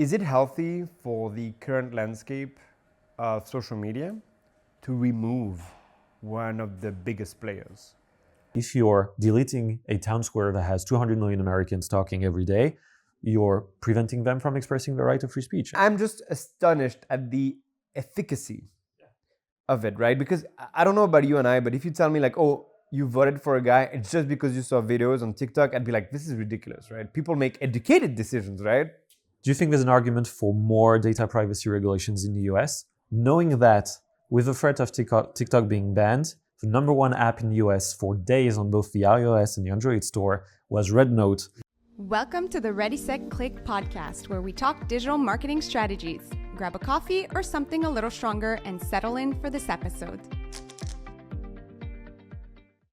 Is it healthy for the current landscape of social media to remove one of the biggest players? If you're deleting a town square that has 200 million Americans talking every day, you're preventing them from expressing the right of free speech. I'm just astonished at the efficacy of it, right? Because I don't know about you and I, but if you tell me like, oh, you voted for a guy, it's just because you saw videos on TikTok, I'd be like, this is ridiculous, right? People make educated decisions, right? Do you think there's an argument for more data privacy regulations in the US? Knowing that with the threat of TikTok being banned, the number one app in the US for days on both the iOS and the Android store was RedNote. Welcome to the Ready, Set, Click podcast, where we talk digital marketing strategies. Grab a coffee or something a little stronger and settle in for this episode.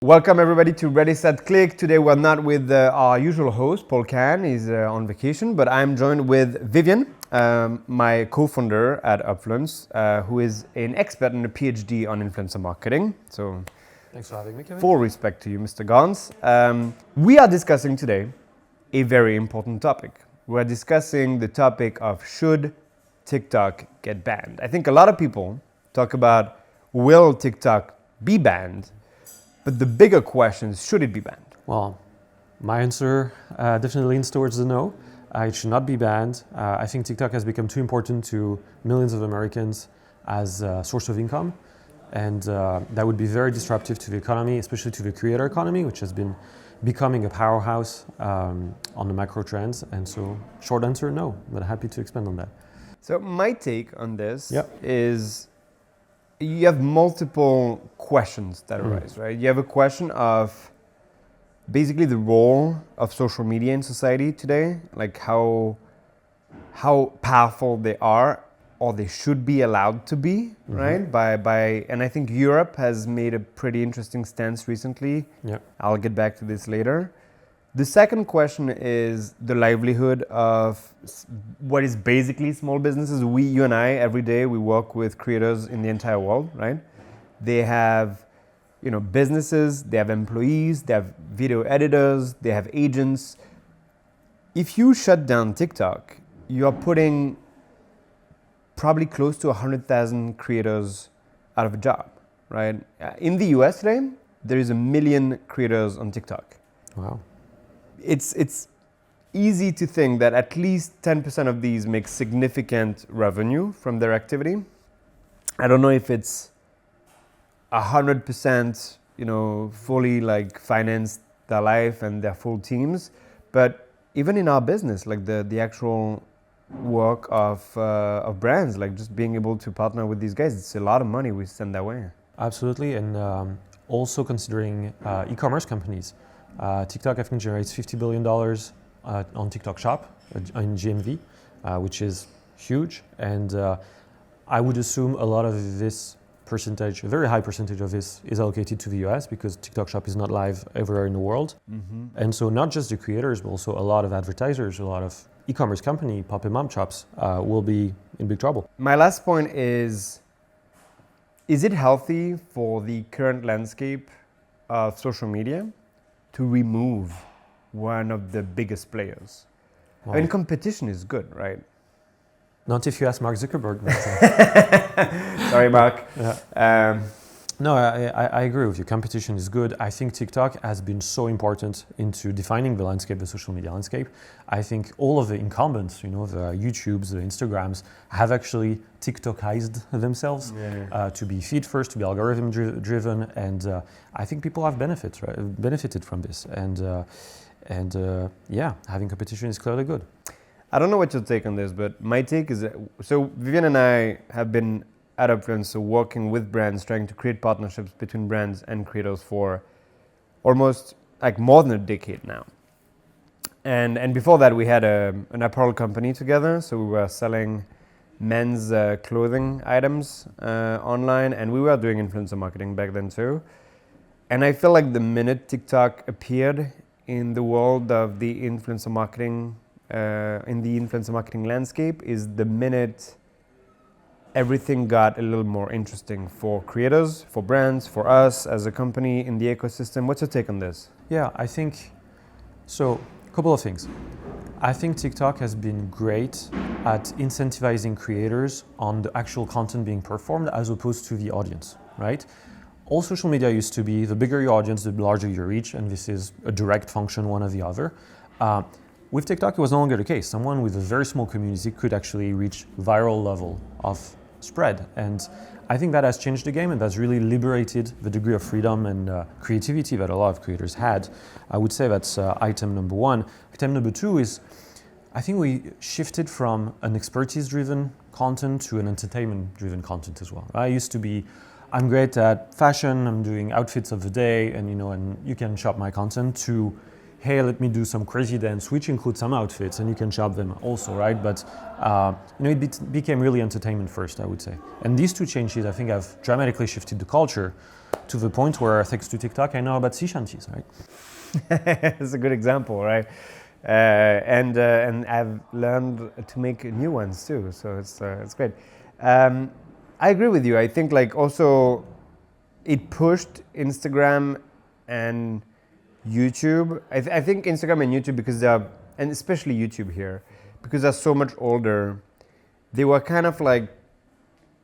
Welcome everybody to Ready, Set, Click. Today we're not with our usual host, Paul Kahn. He's on vacation, but I'm joined with Vivian, my co-founder at Upfluence, who is an expert and a PhD on influencer marketing. So Thanks for having me, Kevin. Full respect to you, Mr. Gans. We are discussing today a very important topic. We're discussing the topic of should TikTok get banned. I think a lot of people talk about will TikTok be banned, but the bigger question is should it be banned? Well, my answer definitely leans towards the no. It should not be banned. I think TikTok has become too important to millions of Americans as a source of income. And that would be very disruptive to the economy, especially to the creator economy, which has been becoming a powerhouse on the macro trends. And so short answer, no, but happy to expand on that. So my take on this is you have multiple questions that arise, right? You have a question of basically the role of social media in society today, like how powerful they are or they should be allowed to be, right? And I think Europe has made a pretty interesting stance recently. Yeah. I'll get back to this later. The second question is the livelihood of what is basically small businesses. You and I, every day, we work with creators in the entire world, right? They have, businesses, they have employees, they have video editors, they have agents. If you shut down TikTok, you're putting probably close to 100,000 creators out of a job, right? In the US today, there is 1 million creators on TikTok. Wow. It's easy to think that at least 10% of these make significant revenue from their activity. I don't know if it's 100%, fully financed their life and their full teams, but even in our business, like the actual work of brands, like just being able to partner with these guys, it's a lot of money we send that way. Absolutely, and also considering e-commerce companies. TikTok, I think, generates $50 billion on TikTok Shop in GMV, which is huge. And I would assume a lot of this percentage, a very high percentage of this is allocated to the US because TikTok Shop is not live everywhere in the world. And so not just the creators, but also a lot of advertisers, a lot of e-commerce company, pop and mom shops will be in big trouble. My last point is it healthy for the current landscape of social media to remove one of the biggest players? Wow. I mean, competition is good, right? Not if you ask Mark Zuckerberg. Sorry, Mark. Yeah. No, I agree with you. Competition is good. I think TikTok has been so important into defining the landscape, the social media landscape. I think all of the incumbents, the YouTubes, the Instagrams, have actually TikTokized themselves to be feed first, to be algorithm driven, and I think people have benefited from this. And having competition is clearly good. I don't know what your take on this, but my take is that, so Vivian and I have been at Upfluence, so working with brands, trying to create partnerships between brands and creators for almost more than a decade now. And before that, we had an apparel company together, so we were selling men's clothing items online, and we were doing influencer marketing back then too. And I feel like the minute TikTok appeared in the world of the influencer marketing, in the influencer marketing landscape, is the minute everything got a little more interesting for creators, for brands, for us as a company in the ecosystem. What's your take on this? Yeah, I think so. A couple of things. I think TikTok has been great at incentivizing creators on the actual content being performed as opposed to the audience, right? All social media used to be the bigger your audience, the larger your reach, and this is a direct function, one or the other. With TikTok, it was no longer the case. Someone with a very small community could actually reach viral level of spread. And I think that has changed the game, and that's really liberated the degree of freedom and creativity that a lot of creators had. I would say that's item number one. Item number two is, I think we shifted from an expertise-driven content to an entertainment-driven content as well. I used to be, I'm great at fashion, I'm doing outfits of the day, and you can shop my content, to, hey, let me do some crazy dance, which includes some outfits, and you can shop them also, right? But it became really entertainment first, I would say. And these two changes, I think, have dramatically shifted the culture to the point where, thanks to TikTok, I know about sea shanties, right? It's a good example, right? And I've learned to make new ones too, so it's great. I agree with you. I think also it pushed Instagram and YouTube. I think Instagram and YouTube, because and especially YouTube here, because they're so much older, they were kind of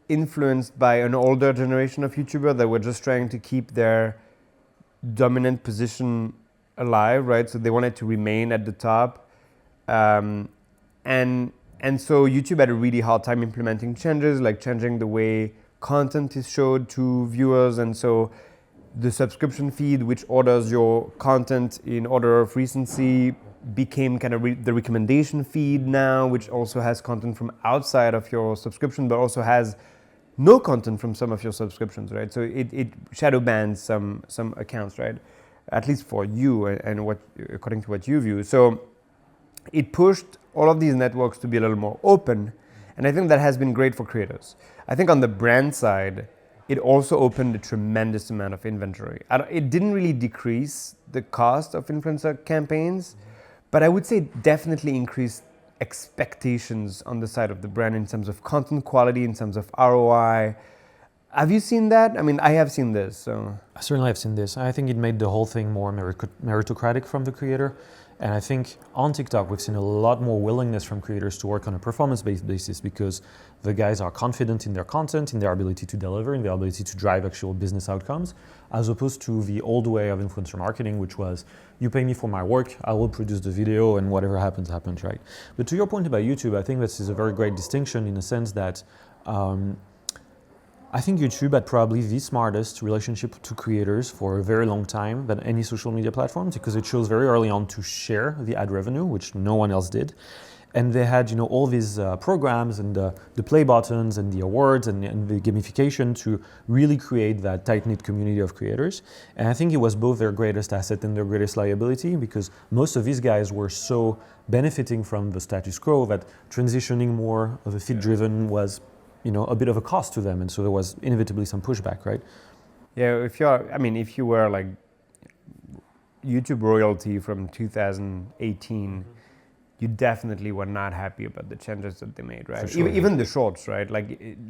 influenced by an older generation of YouTubers that were just trying to keep their dominant position alive, right? So they wanted to remain at the top. And so YouTube had a really hard time implementing changes, like changing the way content is showed to viewers. And so the subscription feed, which orders your content in order of recency, became kind of the recommendation feed now, which also has content from outside of your subscription, but also has no content from some of your subscriptions, right? So it shadow bans some accounts, right? At least for you and according to what you view. So it pushed all of these networks to be a little more open. And I think that has been great for creators. I think on the brand side, it also opened a tremendous amount of inventory. It didn't really decrease the cost of influencer campaigns, but I would say definitely increased expectations on the side of the brand in terms of content quality, in terms of ROI. Have you seen that? I mean, I have seen this. So I certainly have seen this. I think it made the whole thing more meritocratic from the creator. And I think on TikTok, we've seen a lot more willingness from creators to work on a performance-based basis, because the guys are confident in their content, in their ability to deliver, in their ability to drive actual business outcomes, as opposed to the old way of influencer marketing, which was, you pay me for my work, I will produce the video, and whatever happens, happens, right? But to your point about YouTube, I think this is a very great distinction in the sense that I think YouTube had probably the smartest relationship to creators for a very long time than any social media platform, because it chose very early on to share the ad revenue, which no one else did. And they had all these programs and the play buttons and the awards and the gamification to really create that tight-knit community of creators. And I think it was both their greatest asset and their greatest liability, because most of these guys were so benefiting from the status quo that transitioning more of a feed-driven was a bit of a cost to them, and so there was inevitably some pushback, right? Yeah, if you were YouTube royalty from 2018, you definitely were not happy about the changes that they made, right? Sure, even the shorts, right?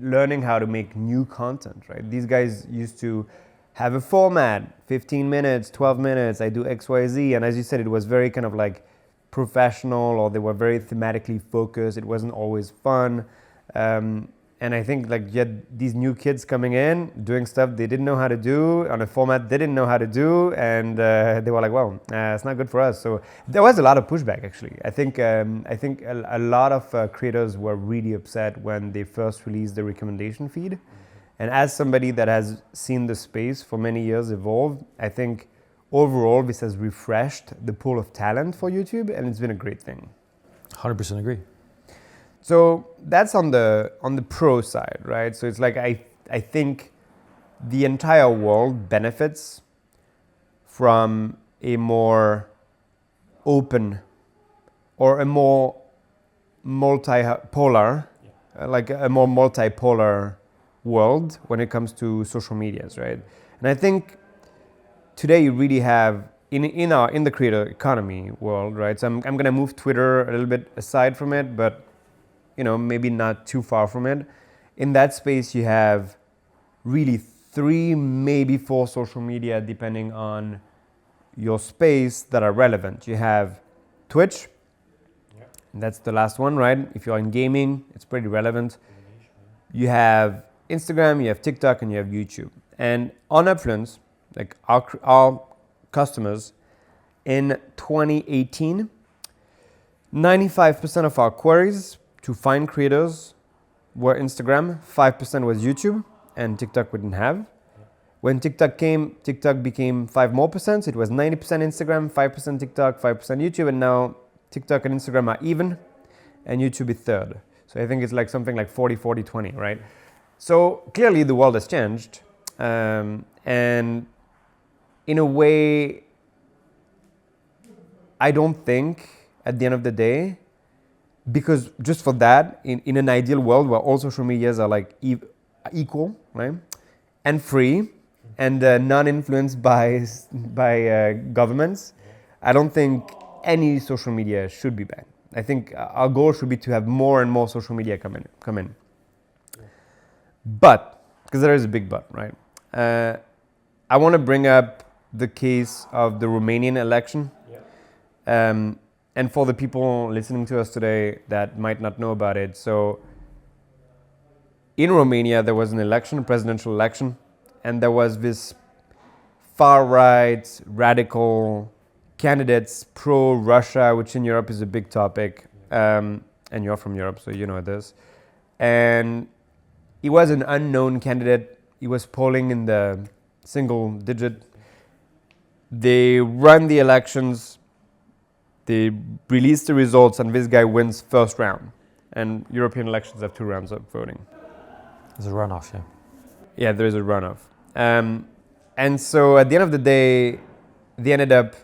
Learning how to make new content, right? These guys used to have a format, 15 minutes, 12 minutes, I do X, Y, Z, and as you said, it was very kind of professional, or they were very thematically focused. It wasn't always fun. And I think you had these new kids coming in, doing stuff they didn't know how to do, on a format they didn't know how to do, and they were like, well, it's not good for us. So there was a lot of pushback, actually. I think a lot of creators were really upset when they first released the recommendation feed. And as somebody that has seen the space for many years evolve, I think overall this has refreshed the pool of talent for YouTube, and it's been a great thing. 100% agree. So that's on the pro side, right? So it's I think the entire world benefits from a more open or a more multipolar, a more multipolar world when it comes to social medias, right? And I think today you really have in the creator economy world, right? So I'm gonna move Twitter a little bit aside from it, but maybe not too far from it. In that space, you have really 3, maybe 4 social media, depending on your space, that are relevant. You have Twitch, That's the last one, right? If you're in gaming, it's pretty relevant. You have Instagram, you have TikTok, and you have YouTube. And on Upfluence, like our customers, in 2018, 95% of our queries to find creators were Instagram, 5% was YouTube, and TikTok we didn't have. When TikTok came, TikTok became 5% more. So it was 90% Instagram, 5% TikTok, 5% YouTube, and now TikTok and Instagram are even, and YouTube is third. So I think it's like something like 40, 40, 20, right? So clearly the world has changed. And in a way, I don't think at the end of the day, because just for that, in an ideal world where all social medias are like equal, right? And free, and non-influenced by governments, I don't think any social media should be banned. I think our goal should be to have more and more social media come in. But, because there is a big but, right? I want to bring up the case of the Romanian election. And for the people listening to us today that might not know about it, so in Romania there was an election, a presidential election, and there was this far-right, radical candidates pro-Russia, which in Europe is a big topic, and you're from Europe, so you know this. And he was an unknown candidate. He was polling in the single digit. They run the elections, they release the results, and this guy wins first round. And European elections have 2 rounds of voting. There's a runoff, yeah. Yeah, there is a runoff. And so at the end of the day, they ended up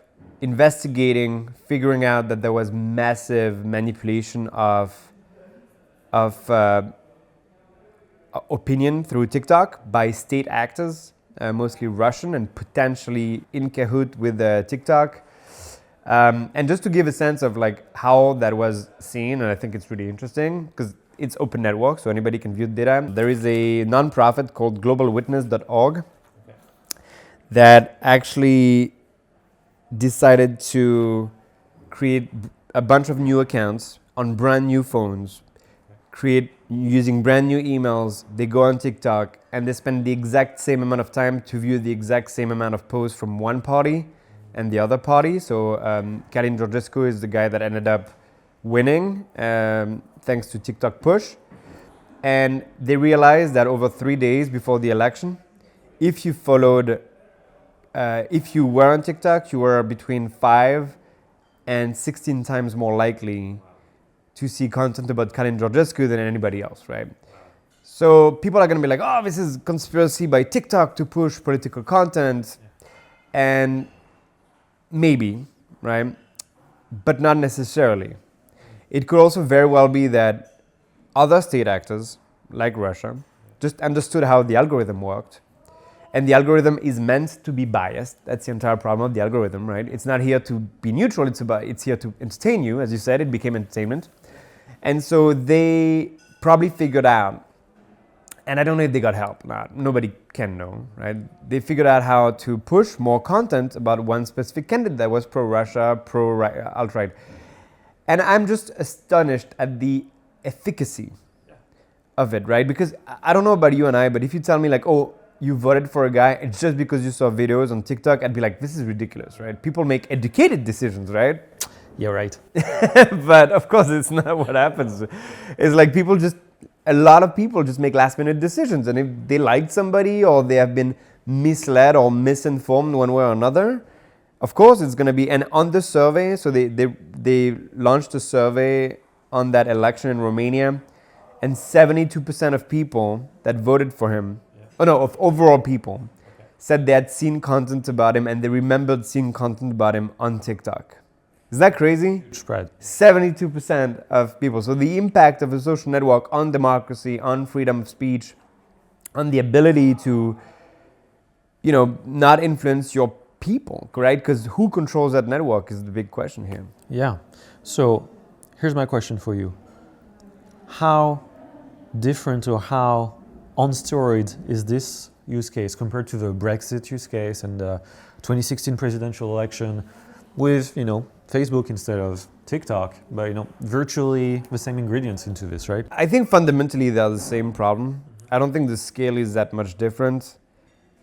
investigating, figuring out that there was massive manipulation of opinion through TikTok by state actors, mostly Russian and potentially in cahoot with TikTok. And just to give a sense of like how that was seen, and I think it's really interesting because it's open network, so anybody can view the data. There is a nonprofit called globalwitness.org that actually decided to create a bunch of new accounts on brand new phones, create using brand new emails. They go on TikTok and they spend the exact same amount of time to view the exact same amount of posts from one party and the other party. So Călin Georgescu is the guy that ended up winning thanks to TikTok push. And they realized that over 3 days before the election, if you followed, if you were on TikTok, you were between 5 and 16 times more likely to see content about Călin Georgescu than anybody else, right? So people are going to be like, oh, this is conspiracy by TikTok to push political content. And maybe, right? But not necessarily. It could also very well be that other state actors, like Russia, just understood how the algorithm worked. And the algorithm is meant to be biased. That's the entire problem of the algorithm, right? It's not here to be neutral, it's here to entertain you. As you said, it became entertainment. And so they probably figured out, and I don't know if they got help or not, nobody can know, right? They figured out how to push more content about one specific candidate that was pro-Russia, pro-alt-right. And I'm just astonished at the efficacy of it, right? Because I don't know about you and I, but if you tell me like, oh, you voted for a guy, it's just because you saw videos on TikTok, I'd be like, this is ridiculous, right? People make educated decisions, right? Yeah, right. But of course, it's not what happens. It's like a lot of people just make last minute decisions. And if they liked somebody or they have been misled or misinformed one way or another, of course it's going to be. And on the survey, so they launched a survey on that election in Romania, and 72% of people that voted for him, of overall people, said they had seen content about him and they remembered seeing content about him on TikTok. Is that crazy? Spread. 72% of people. So the impact of a social network on democracy, on freedom of speech, on the ability to, not influence your people, right? Because who controls that network is the big question here. Yeah. So here's my question for you. How different or how on steroids is this use case compared to the Brexit use case and the 2016 presidential election, with, Facebook instead of TikTok, but, virtually the same ingredients into this, right? I think fundamentally they're the same problem. I don't think the scale is that much different.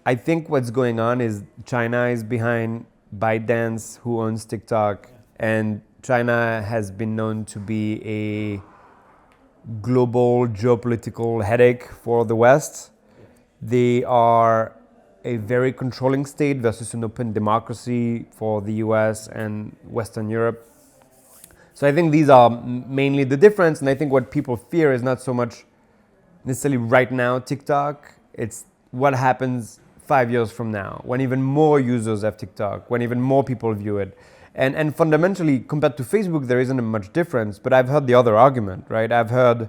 I think what's going on is China is behind ByteDance, who owns TikTok, and China has been known to be a global geopolitical headache for the West. They are a very controlling state versus an open democracy for the US and Western Europe. So I think these are mainly the difference, and I think what people fear is not so much necessarily right now TikTok, it's what happens 5 years from now, when even more users have TikTok, when even more people view it. And fundamentally, compared to Facebook, there isn't much difference, but I've heard the other argument, right? I've heard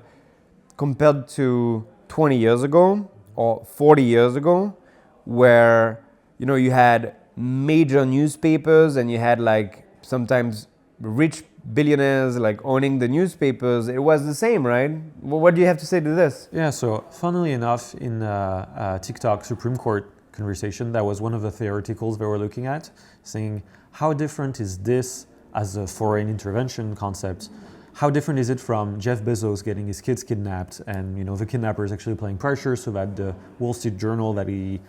compared to 20 years ago or 40 years ago, where you had major newspapers and you had like sometimes rich billionaires like owning the newspapers, it was the same, right? Well, what do you have to say to this? Yeah, so funnily enough, in TikTok Supreme Court conversation, that was one of the theoreticals they were looking at, saying how different is this as a foreign intervention concept? How different is it from Jeff Bezos getting his kids kidnapped and the kidnappers actually applying pressure so that the Wall Street Journal that he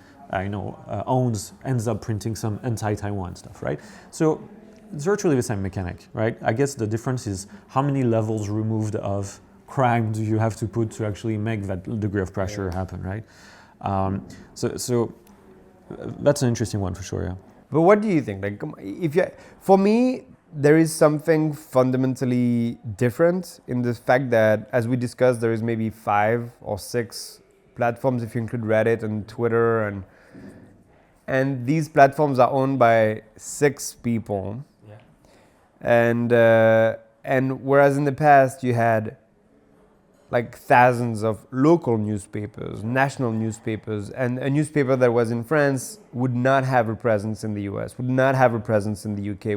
owns ends up printing some anti-Taiwan stuff, right? So it's virtually the same mechanic, right? I guess the difference is how many levels removed of crime do you have to put to actually make that degree of pressure happen, right? So that's an interesting one for sure, yeah. But what do you think? Like, for me, there is something fundamentally different in the fact that, as we discussed, there is maybe 5 or 6 platforms if you include Reddit and Twitter, and these platforms are owned by 6 people. Yeah. And whereas in the past you had like thousands of local newspapers, national newspapers, and a newspaper that was in France would not have a presence in the US, would not have a presence in the UK,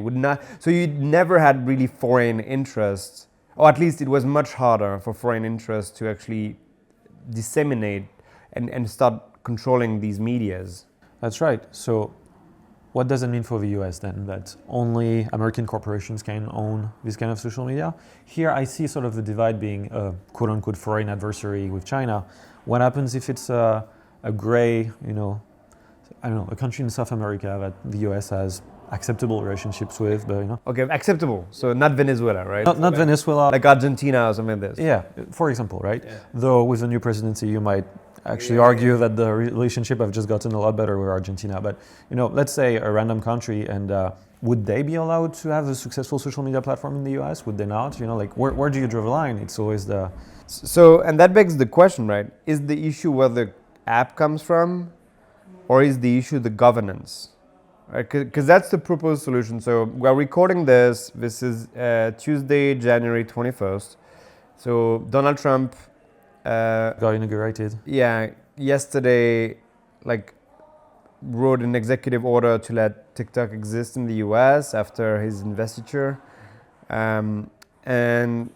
so you never had really foreign interests, or at least it was much harder for foreign interests to actually disseminate and start controlling these medias. That's right. So what does it mean for the US then, that only American corporations can own this kind of social media? Here I see sort of the divide being a quote-unquote foreign adversary with China. What happens if it's a gray, a country in South America that the US has acceptable relationships with, but Okay, acceptable. So not Venezuela, right? Not Venezuela. Like Argentina or something like this. Yeah, for example, right? Yeah. Though with the new presidency, you might actually argue that the relationship have just gotten a lot better with Argentina. But let's say a random country, and would they be allowed to have a successful social media platform in the US? Would they not? Where do you draw the line? It's always the... So, and that begs the question, right? Is the issue where the app comes from, or is the issue the governance? Right? Because that's the proposed solution. So we're recording this. This is Tuesday, January 21st. So Donald Trump got inaugurated. Yeah, yesterday, wrote an executive order to let TikTok exist in the US after his investiture. And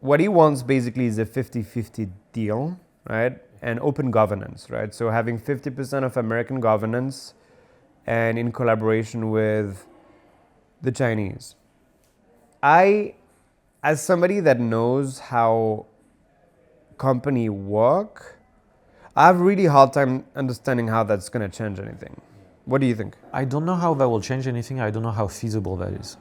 what he wants basically is a 50-50 deal, right? And open governance, right? So having 50% of American governance and in collaboration with the Chinese. As somebody that knows how company work, I have a really hard time understanding how that's going to change anything. What do you think? I don't know how that will change anything. I don't know how feasible that is.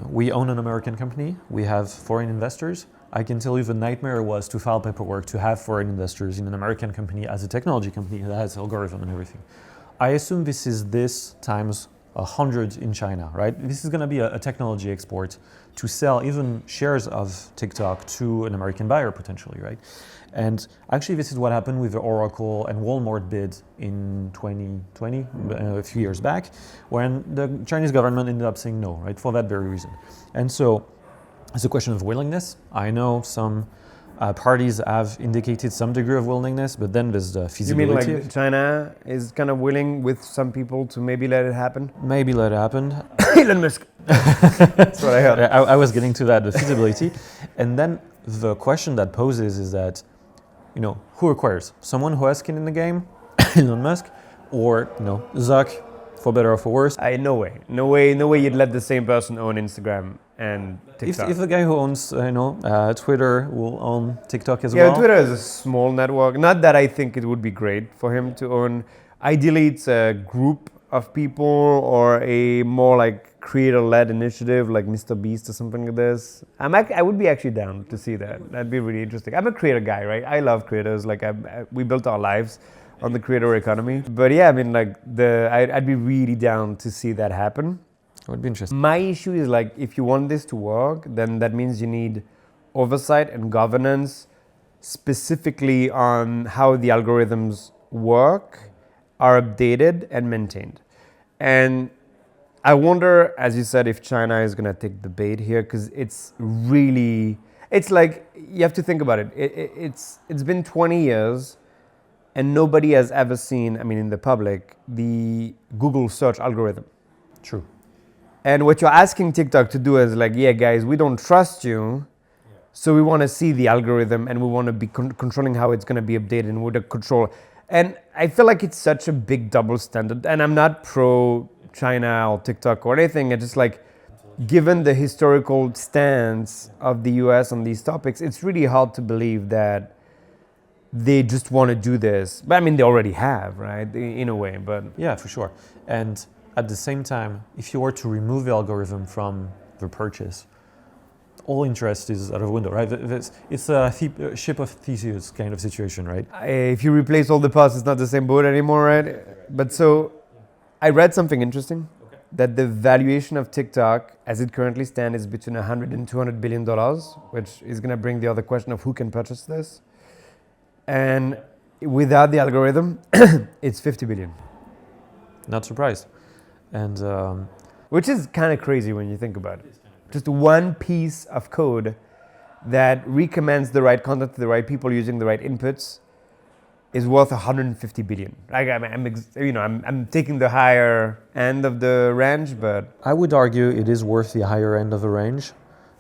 We own an American company. We have foreign investors. I can tell you the nightmare was to file paperwork to have foreign investors in an American company as a technology company that has algorithm and everything. I assume this is this times 100 in China, right? This is going to be a technology export to sell even shares of TikTok to an American buyer potentially, right? And actually this is what happened with the Oracle and Walmart bid in 2020, a few years back, when the Chinese government ended up saying no, right? For that very reason. And so it's a question of willingness. I know some parties have indicated some degree of willingness, but then there's the feasibility. You mean China is kind of willing with some people to maybe let it happen? Maybe let it happen. Elon Musk. That's what I heard. I was getting to that, the feasibility. And then the question that poses is that, who acquires? Someone who has skin in the game, Elon Musk, or Zuck, for better or for worse. No way you'd let the same person own Instagram and TikTok. If the guy who owns, Twitter will own TikTok as Yeah, well. Twitter is a small network. Not that I think it would be great for him to own. Ideally, it's a group of people or a more like creator-led initiative like Mr. Beast or something like this. I would be actually down to see that. That'd be really interesting. I'm a creator guy, right? I love creators. Like we built our lives on the creator economy. But yeah, I mean, like I'd be really down to see that happen. It would be interesting. My issue is like if you want this to work, then that means you need oversight and governance specifically on how the algorithms work, are updated and maintained. And I wonder, as you said, if China is going to take the bait here, because it's like, you have to think about it. It's been 20 years and nobody has ever seen, I mean, in the public, the Google search algorithm. True. And what you're asking TikTok to do is like, yeah, guys, we don't trust you. So we want to see the algorithm and we want to be controlling how it's going to be updated and with the control. And I feel like it's such a big double standard. And I'm not pro China or TikTok or anything. It's just like, given the historical stance of the US on these topics, it's really hard to believe that they just want to do this. But I mean, they already have, right? In a way, but... Yeah, for sure. And at the same time, if you were to remove the algorithm from the purchase, all interest is out of the window, right? It's a ship of Theseus kind of situation, right? If you replace all the parts, it's not the same boat anymore, right? But so I read something interesting, that the valuation of TikTok as it currently stands is between $100 and $200 billion, which is going to bring the other question of who can purchase this. And without the algorithm, it's 50 billion. Not surprised. And which is kind of crazy when you think about it. Just one piece of code that recommends the right content to the right people using the right inputs is worth 150 billion. Like I'm taking the higher end of the range, but I would argue it is worth the higher end of the range,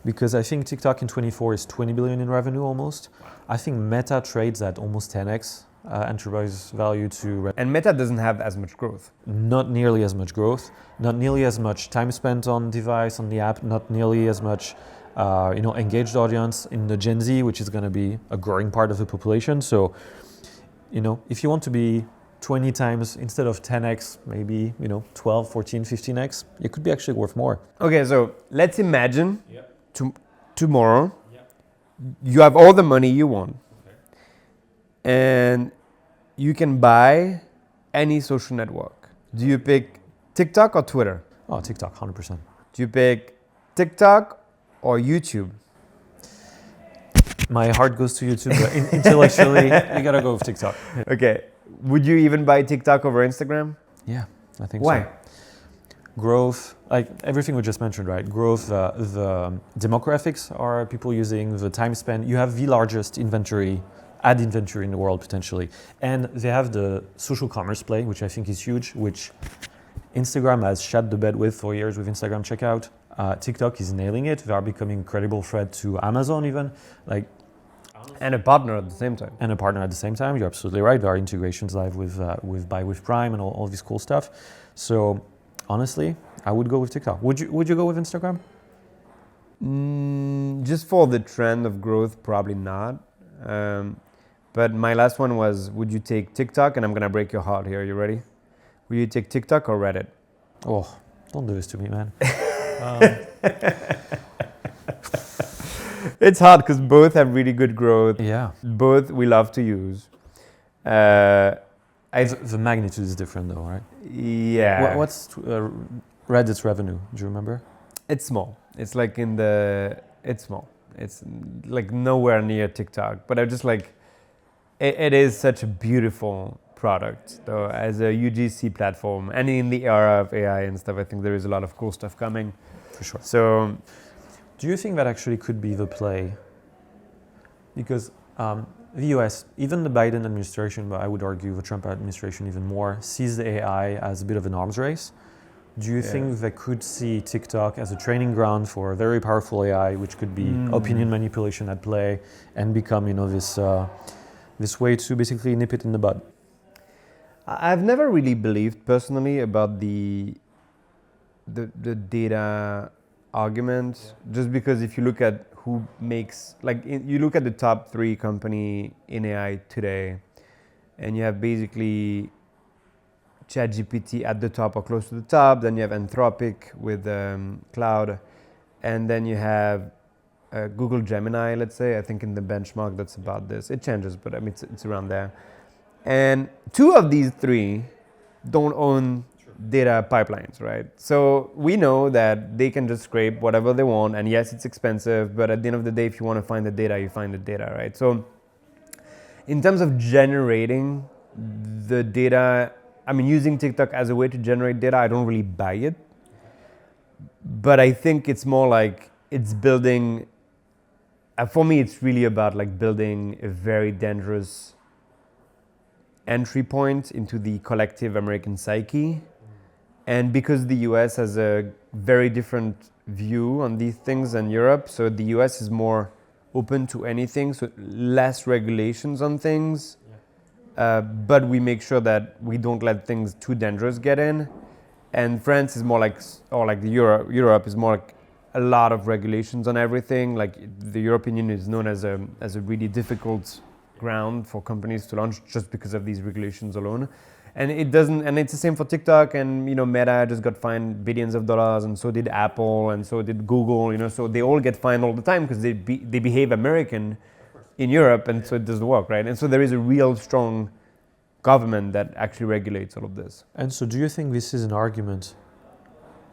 because I think TikTok in 24 is 20 billion in revenue almost. I think Meta trades at almost 10x enterprise value to... And Meta doesn't have as much growth. Not nearly as much growth, not nearly as much time spent on device, on the app, not nearly as much engaged audience in the Gen Z, which is going to be a growing part of the population. So, if you want to be 20 times instead of 10x, maybe, 12, 14, 15x, it could be actually worth more. Okay, so let's imagine tomorrow you have all the money you want. And you can buy any social network. Do you pick TikTok or Twitter? Oh, TikTok, 100%. Do you pick TikTok or YouTube? My heart goes to YouTube, but intellectually, you gotta go with TikTok. Okay. Would you even buy TikTok over Instagram? Yeah, I think Why? so. Growth, like everything we just mentioned, right? Growth, the demographics are people using, the time spent. You have the largest ad inventory in the world potentially. And they have the social commerce play, which I think is huge, which Instagram has shat the bed with for years with Instagram checkout. TikTok is nailing it. They are becoming a credible threat to Amazon even. And a partner at the same time. And a partner at the same time. You're absolutely right. There are integrations live with Buy with Prime and all this cool stuff. So honestly, I would go with TikTok. Would you go with Instagram? Just for the trend of growth, probably not. But my last one was, would you take TikTok? And I'm going to break your heart here. You ready? Will you take TikTok or Reddit? Oh, don't do this to me, man. It's hard because both have really good growth. Yeah. Both we love to use. The magnitude is different though, right? Yeah. What's Reddit's revenue? Do you remember? It's small. It's like it's small. It's like nowhere near TikTok. But I just like, it is such a beautiful product though, as a UGC platform. And in the era of AI and stuff, I think there is a lot of cool stuff coming. For sure. So, do you think that actually could be the play? Because the US, even the Biden administration, but I would argue the Trump administration even more, sees the AI as a bit of an arms race. Do you think they could see TikTok as a training ground for a very powerful AI, which could be opinion manipulation at play and become, this way to basically nip it in the bud? I've never really believed personally about the data argument, just because if you look at who makes, you look at the top 3 company in AI today, and you have basically ChatGPT at the top or close to the top, then you have Anthropic with Cloud, and then you have Google Gemini, let's say. I think in the benchmark that's about this. It changes, but I mean, it's around there. And 2 of these 3 don't own data pipelines, right? So we know that they can just scrape whatever they want, and yes, it's expensive, but at the end of the day, if you want to find the data, you find the data, right? So in terms of generating the data, I mean, using TikTok as a way to generate data, I don't really buy it. But I think it's more like it's building, for me, it's really about like building a very dangerous entry point into the collective American psyche. And because the US has a very different view on these things than Europe, so the US is more open to anything, so less regulations on things, but we make sure that we don't let things too dangerous get in. And France is more like, or like Europe is more like a lot of regulations on everything. Like the European Union is known as a really difficult ground for companies to launch just because of these regulations alone. And it doesn't, and it's the same for TikTok, and Meta just got fined billions of dollars, and so did Apple, and so did Google, so they all get fined all the time because they behave American in Europe, and so it doesn't work, right? And so there is a real strong government that actually regulates all of this. And so do you think this is an argument?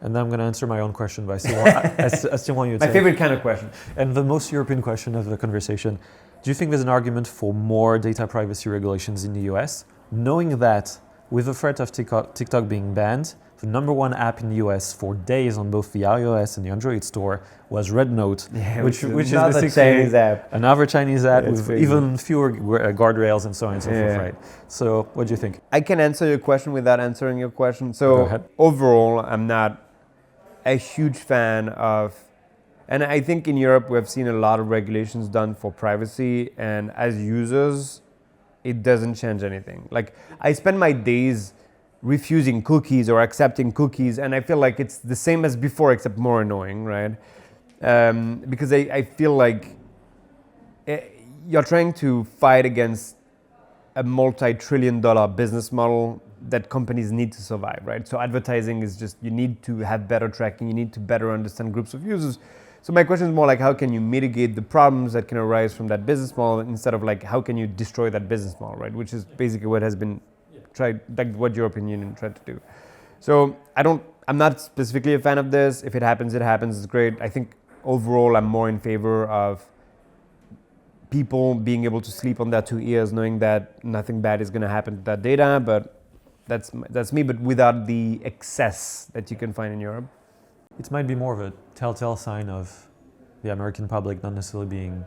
And then I'm going to answer my own question, but I still want you to My favorite kind of question. And the most European question of the conversation. Do you think there's an argument for more data privacy regulations in the US, knowing that with the threat of TikTok being banned, the number 1 app in the US for days on both the iOS and the Android store was RedNote, which is basically Chinese app. Another Chinese app with crazy. even fewer guardrails and so on and so forth, right? So what do you think? I can answer your question without answering your question. Go So ahead. overall, I'm not a huge fan of, and I think in Europe we have seen a lot of regulations done for privacy, and as users, it doesn't change anything. Like I spend my days refusing cookies or accepting cookies, and I feel like it's the same as before except more annoying, right? Because I feel like you're trying to fight against a multi-trillion-dollar business model that companies need to survive, right? So advertising is just, you need to have better tracking, you need to better understand groups of users. So my question is more like, how can you mitigate the problems that can arise from that business model, instead of like, how can you destroy that business model, right? Which is basically what has been tried, like what European Union tried to do. So I'm not specifically a fan of this. If it happens, it's great. I think overall, I'm more in favor of people being able to sleep on their 2 ears, knowing that nothing bad is going to happen to that data, but that's me, but without the excess that you can find in Europe. It might be more of a telltale sign of the American public not necessarily being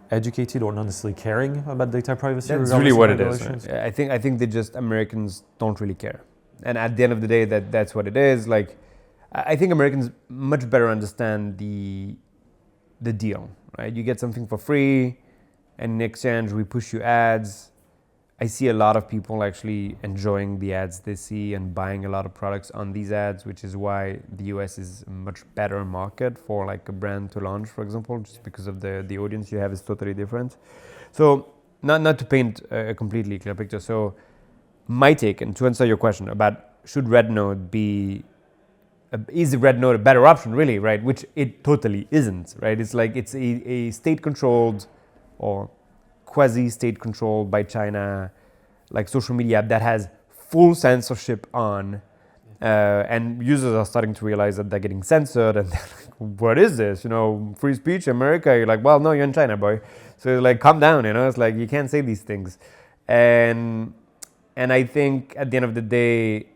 educated or not necessarily caring about data privacy. That's really what it is. Right? I think they just, Americans don't really care. And at the end of the day, that's what it is. Like, I think Americans much better understand the deal, right? You get something for free, and in exchange, we push you ads. I see a lot of people actually enjoying the ads they see and buying a lot of products on these ads, which is why the US is a much better market for like a brand to launch, for example, just because of the audience you have is totally different. So not to paint a completely clear picture. So my take, and to answer your question about should RedNote is RedNote a better option, really, right? Which it totally isn't, right? It's like it's a state-controlled or quasi-state controlled by China, like social media app that has full censorship on, and users are starting to realize that they're getting censored, and they're like, what is this? Free speech, America. You're like, well, no, you're in China, boy. So like, calm down. It's like you can't say these things, and I think at the end of the day,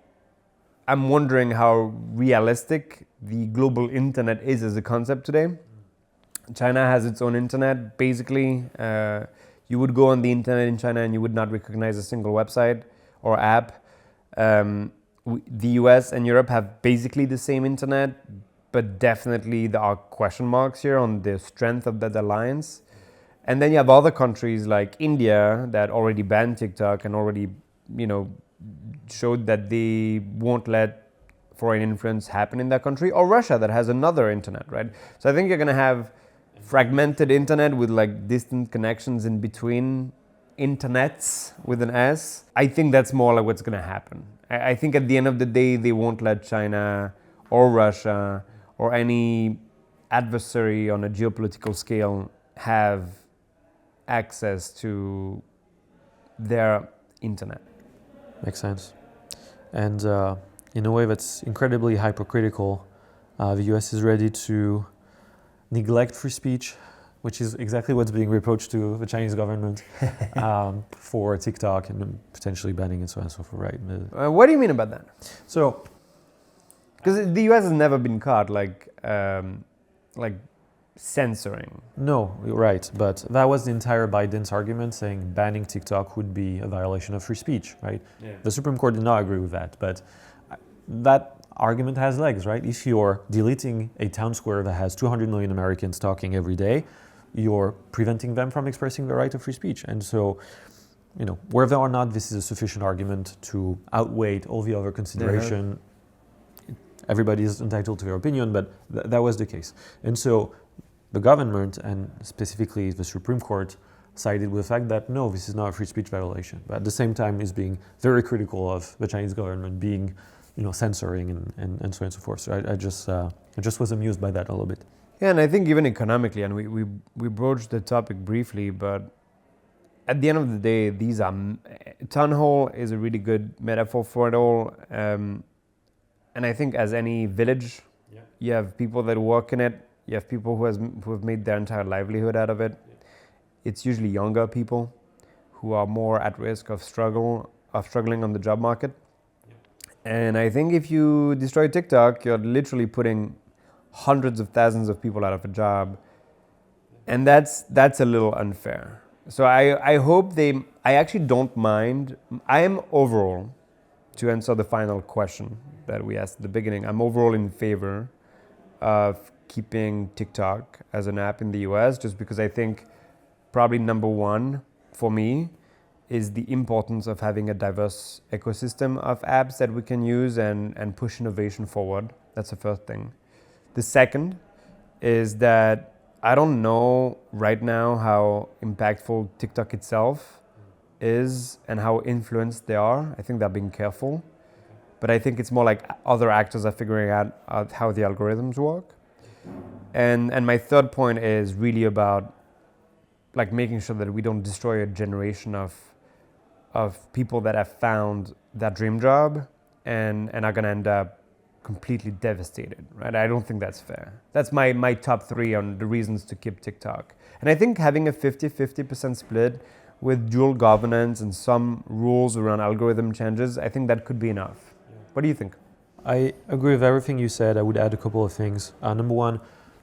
I'm wondering how realistic the global internet is as a concept today. China has its own internet, basically. You would go on the internet in China and you would not recognize a single website or app. The US and Europe have basically the same internet, but definitely there are question marks here on the strength of that alliance. And then you have other countries like India that already banned TikTok and already, showed that they won't let foreign influence happen in that country, or Russia that has another internet, right? So I think you're going to have fragmented internet with like distant connections in between internets with an S. I think that's more like what's going to happen. I think at the end of the day, they won't let China or Russia or any adversary on a geopolitical scale have access to their internet. Makes sense. And in a way that's incredibly hypocritical, the US is ready to neglect free speech, which is exactly what's being reproached to the Chinese government for TikTok and potentially banning it, so on and so forth, right? What do you mean about that? So, because the US has never been caught like censoring. no, you're right, but that was the entire Biden's argument, saying banning TikTok would be a violation of free speech, right? Yeah. The Supreme Court did not agree with that, but that argument has legs, right? If you're deleting a town square that has 200 million Americans talking every day, you're preventing them from expressing the right of free speech. And so, whether or not this is a sufficient argument to outweigh all the other consideration, everybody is entitled to their opinion, but that was the case. And so the government, and specifically the Supreme Court, sided with the fact that no, this is not a free speech violation, but at the same time is being very critical of the Chinese government being censoring and so on and so forth. So I just was amused by that a little bit. Yeah, and I think even economically, and we broached the topic briefly, but at the end of the day, these are town hall is a really good metaphor for it all. And I think as any village, you have people that work in it. You have people who have made their entire livelihood out of it. It's usually younger people who are more at risk of struggling on the job market. And I think if you destroy TikTok, you're literally putting hundreds of thousands of people out of a job. And that's a little unfair. So I hope I actually don't mind. I am overall, to answer the final question that we asked at the beginning, I'm overall in favor of keeping TikTok as an app in the US, just because I think probably number one for me is the importance of having a diverse ecosystem of apps that we can use and push innovation forward. That's the first thing. The second is that I don't know right now how impactful TikTok itself is and how influenced they are. I think they're being careful. But I think it's more like other actors are figuring out how the algorithms work. And my third point is really about like making sure that we don't destroy a generation of people that have found their dream job and are going to end up completely devastated, right? I don't think that's fair. That's my top three on the reasons to keep TikTok. And I think having a 50% split with dual governance and some rules around algorithm changes, I think that could be enough. What do you think? I agree with everything you said. I would add a couple of things. Number one,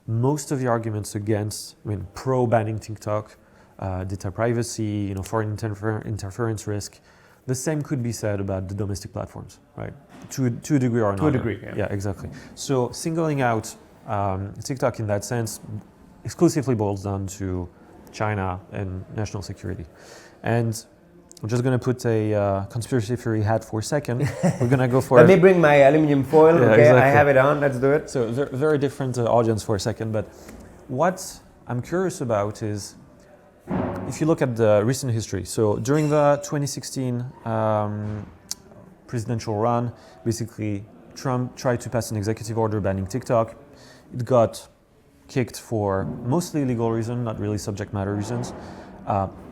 most of the arguments against, pro banning TikTok, data privacy, foreign interference risk, the same could be said about the domestic platforms, right? To a degree or another. To a degree, yeah. Yeah, exactly. So singling out TikTok in that sense exclusively boils down to China and national security. And I'm just going to put a conspiracy theory hat for a second. We're going to go for Let me bring my aluminum foil. Yeah, Okay, exactly. I have it on. Let's do it. So very different audience for a second. But what I'm curious about is if you look at the recent history. So during the 2016 presidential run, basically Trump tried to pass an executive order banning TikTok. It got kicked for mostly legal reasons, not really subject matter reasons.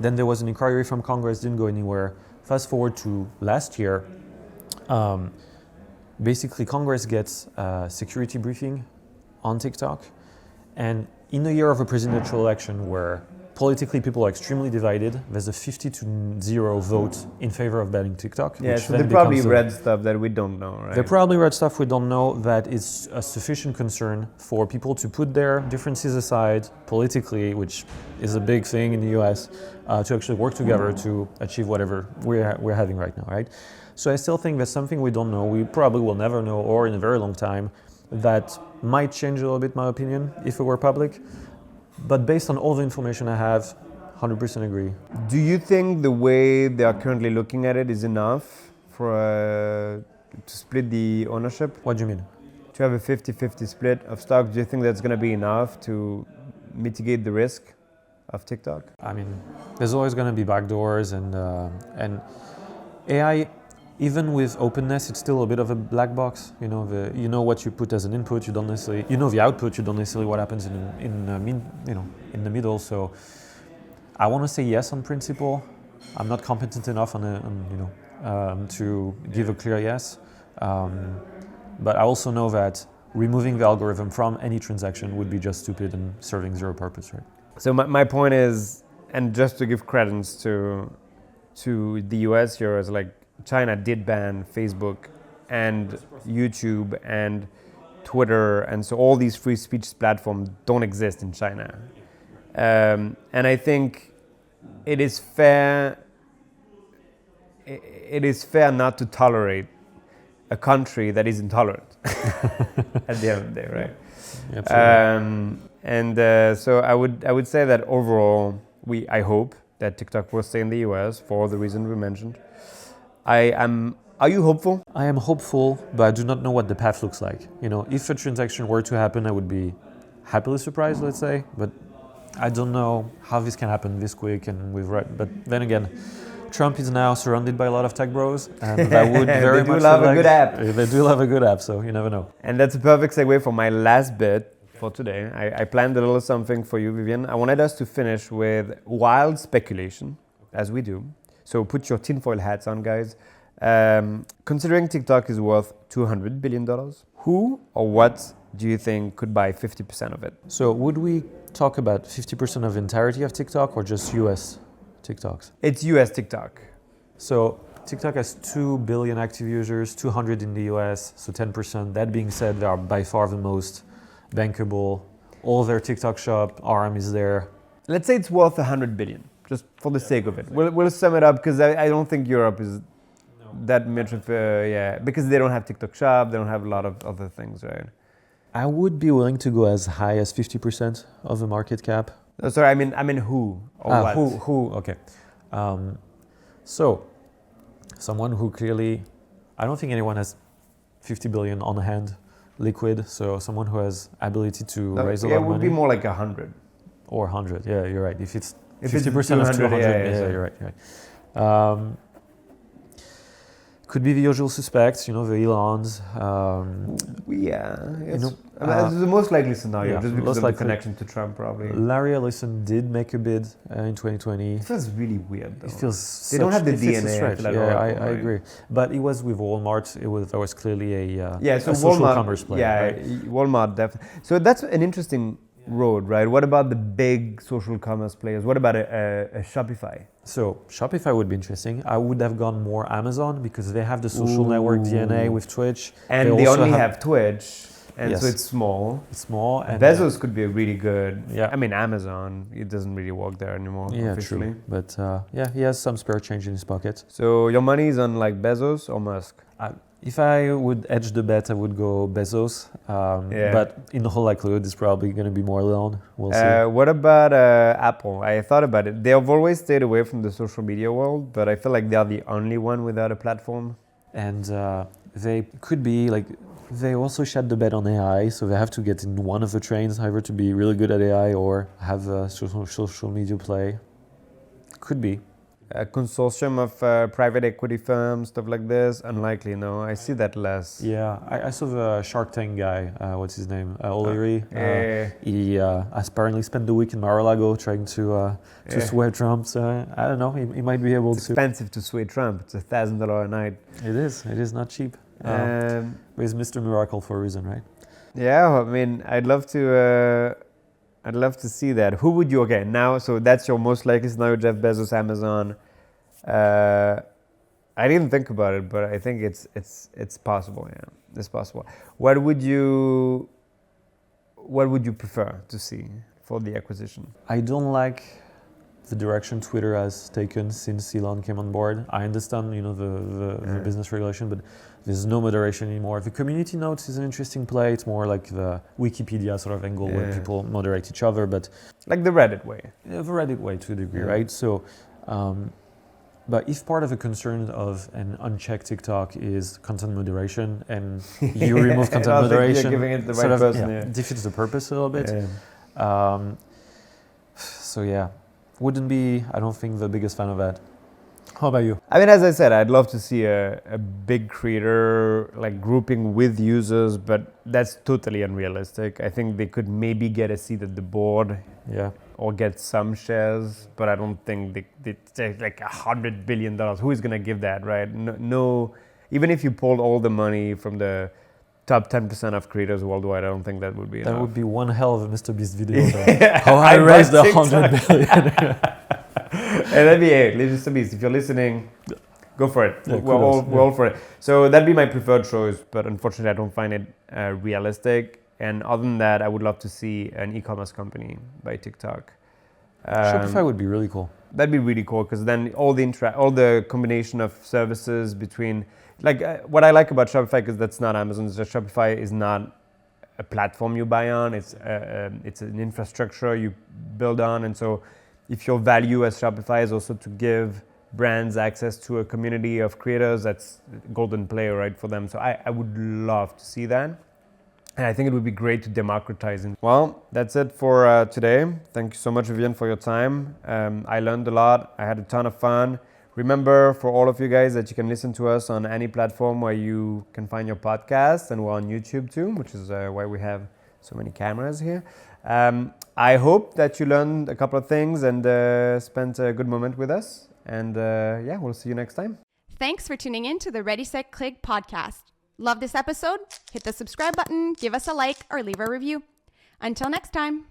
Then there was an inquiry from Congress, didn't go anywhere. Fast forward to last year, basically Congress gets a security briefing on TikTok. And in a year of a presidential election where politically people are extremely divided, there's a 50-0 vote in favor of banning TikTok. Yeah, which so then they probably becomes read stuff that we don't know, right? They probably read stuff we don't know that is a sufficient concern for people to put their differences aside politically, which is a big thing in the US, to actually work together to achieve whatever we're having right now, right? So I still think there's something we don't know, we probably will never know, or in a very long time, that might change a little bit my opinion if it were public. But based on all the information I have, 100% agree. Do you think the way they are currently looking at it is enough to split the ownership? What do you mean? To have a 50-50 split of stock, do you think that's going to be enough to mitigate the risk of TikTok? I mean, there's always going to be backdoors, and AI, even with openness, it's still a bit of a black box. You know what you put as an input, you don't necessarily, the output, you don't necessarily what happens in the middle. So I want to say yes on principle. I'm not competent enough to give a clear yes. But I also know that removing the algorithm from any transaction would be just stupid and serving zero purpose, right? So my point is, and just to give credence to the US here, is like China did ban Facebook and YouTube and Twitter, and so all these free speech platforms don't exist in China. And I think it is fair not to tolerate a country that is intolerant at the end of the day, right? Absolutely. So I would say that overall, I hope that TikTok will stay in the US for the reason we mentioned. Are you hopeful? I am hopeful, but I do not know what the path looks like. If a transaction were to happen, I would be happily surprised, let's say, but I don't know how this can happen this quick and but then again, Trump is now surrounded by a lot of tech bros, and that would very much love a good app. They do love a good app, so you never know. And that's a perfect segue for my last bit for today. I planned a little something for you, Vivian. I wanted us to finish with wild speculation, as we do. So put your tinfoil hats on, guys. Considering TikTok is worth $200 billion, who or what do you think could buy 50% of it? So would we talk about 50% of the entirety of TikTok or just US TikToks? It's US TikTok. So TikTok has 2 billion active users, 200 in the US, so 10%. That being said, they are by far the most bankable. All their TikTok shop, RM is there. Let's say it's worth 100 billion, just for the sake of it. We'll sum it up because I don't think Europe is that much of because they don't have TikTok shop, they don't have a lot of other things, right? I would be willing to go as high as 50% of the market cap. Sorry, I mean who or what? Who? Okay. So, someone who clearly, I don't think anyone has 50 billion on hand, liquid. So someone who has ability to raise a lot of money. It would be more like 100 or 100. Yeah, you're right. If it's 50% of 200, you're right. Could be the usual suspects, the Elons. It's the most likely scenario, just because of the likely. connection to Trump, probably. Larry Ellison did make a bid in 2020. It feels really weird, though. It feels they don't have the DNA. I agree. But it was with Walmart. There was clearly a so social Walmart, commerce player. Yeah, right? Walmart definitely. So that's an interesting road, right? What about the big social commerce players? What about a Shopify? So Shopify would be interesting. I would have gone more Amazon because they have the social network DNA with Twitch. And they only have Twitch. And yes. So it's small. It's small. And Bezos could be a really good. Yeah. I mean, Amazon, it doesn't really work there anymore. Yeah, officially. true. But he has some spare change in his pocket. So your money is on like Bezos or Musk? If I would edge the bet, I would go Bezos. But in all likelihood, it's probably going to be more Elon. We'll see. What about Apple? I thought about it. They have always stayed away from the social media world, but I feel like they are the only one without a platform. And they could be like, they also shed the bet on AI, so they have to get in one of the trains, either to be really good at AI or have a social media play. Could be. A consortium of private equity firms, stuff like this, unlikely, no? I see that less. Yeah, I saw the Shark Tank guy, what's his name? O'Leary. He apparently spent the week in Mar-a-Lago trying to sway Trump, so I don't know, he might be able to. It's expensive to sway Trump, it's $1,000 a night. It is not cheap. But he's Mr. Miracle for a reason, right? Yeah, I mean, I'd love to see that. Who would you? Okay, now, so that's your most likely scenario: Jeff Bezos, Amazon. I didn't think about it, but I think it's possible. Yeah, it's possible. What would you prefer to see for the acquisition? I don't like the direction Twitter has taken since Elon came on board. I understand, the business regulation, but there's no moderation anymore. The community notes is an interesting play. It's more like the Wikipedia sort of angle where people moderate each other, but like the Reddit way. The Reddit way to a degree, right? So, But if part of the concern of an unchecked TikTok is content moderation, and you remove content I don't think moderation, you're giving it the sort right of, person, yeah. defeats the purpose a little bit. Yeah. So yeah, wouldn't be, I don't think, the biggest fan of that. How about you? I mean, as I said, I'd love to see a big creator like grouping with users, but that's totally unrealistic. I think they could maybe get a seat at the board Yeah. or get some shares, but I don't think they take like $100 billion. Who is going to give that, right? No, even if you pulled all the money from the top 10% of creators worldwide, I don't think that would be enough. That would be one hell of a Mr. Beast video. Yeah, How I raised bought 100 billion. And that'd be it. Mr. Beast, if you're listening, go for it. Yeah, we're kudos, all for it. So that'd be my preferred choice, but unfortunately I don't find it realistic. And other than that, I would love to see an e-commerce company by TikTok. Shopify would be really cool. That'd be really cool because then all the combination of services between, like what I like about Shopify, because that's not Amazon, is that Shopify is not a platform you buy on. It's an infrastructure you build on, and so if your value as Shopify is also to give brands access to a community of creators, that's golden play, right, for them. So I would love to see that. And I think it would be great to democratize it. Well, that's it for today. Thank you so much, Vivian, for your time. I learned a lot. I had a ton of fun. Remember, for all of you guys, that you can listen to us on any platform where you can find your podcast, and we're on YouTube too, which is why we have so many cameras here. I hope that you learned a couple of things and spent a good moment with us. And yeah, we'll see you next time. Thanks for tuning in to the Ready, Set, Click podcast. Love this episode? Hit the subscribe button, give us a like, or leave a review. Until next time.